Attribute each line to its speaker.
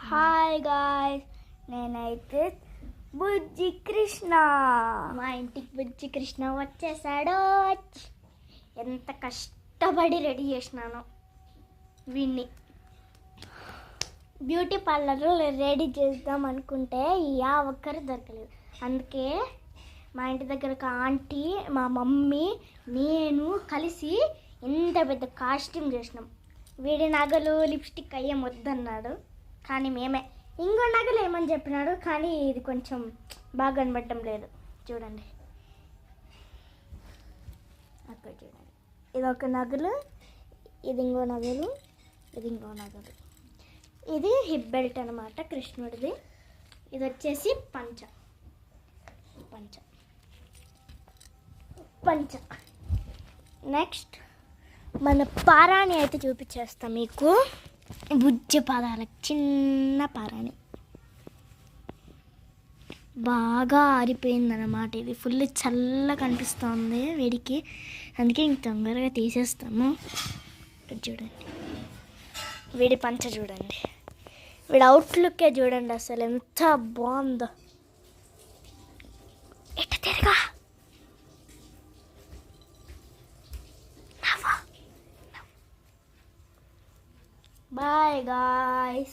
Speaker 1: Hi guys, నేనైతే బుజ్జి కృష్ణ.
Speaker 2: మా ఇంటికి బుజ్జి కృష్ణ వచ్చేసాడు. ఎంత కష్టపడి రెడీ చేసినాను వీడిని. బ్యూటీ పార్లర్లో రెడీ చేద్దాం అనుకుంటే ఒక్కరు దొరకలేదు. అందుకే మా ఇంటి దగ్గర ఒక ఆంటీ, మా మమ్మీ, నేను కలిసి ఎంత పెద్ద కాస్ట్యూమ్ చేసినాం. వీడి నగలు లిప్స్టిక్ అయ్యేం వద్దన్నాడు, కానీ మేమే ఇంకో నగలు ఏమని చెప్పినాడు, కానీ ఇది కొంచెం బాగా కనబడటం లేదు. చూడండి, అక్కడ చూడండి, ఇది ఒక నగలు, ఇది ఇంకో నగలు, ఇది ఇంకో నగలు. ఇది హిప్ బెల్ట్ అనమాట కృష్ణుడిది. ఇది వచ్చేసి పంచ పంచ పంచ. నెక్స్ట్ మన పారాణి అయితే చూపించేస్తాం మీకు. బుజ్జి పాదాలకు చిన్న పారాణి బాగా ఆరిపోయిందన్నమాట. ఇది ఫుల్ చల్లగా కనిపిస్తుంది వీడికి, అందుకే ఇంక తొందరగా తీసేస్తాము. చూడండి, వీడి పంచ చూడండి, వీడి అవుట్లుక్కే చూడండి, అసలు ఎంత బాగుందో. ఎట్ట తిరగా Bye guys.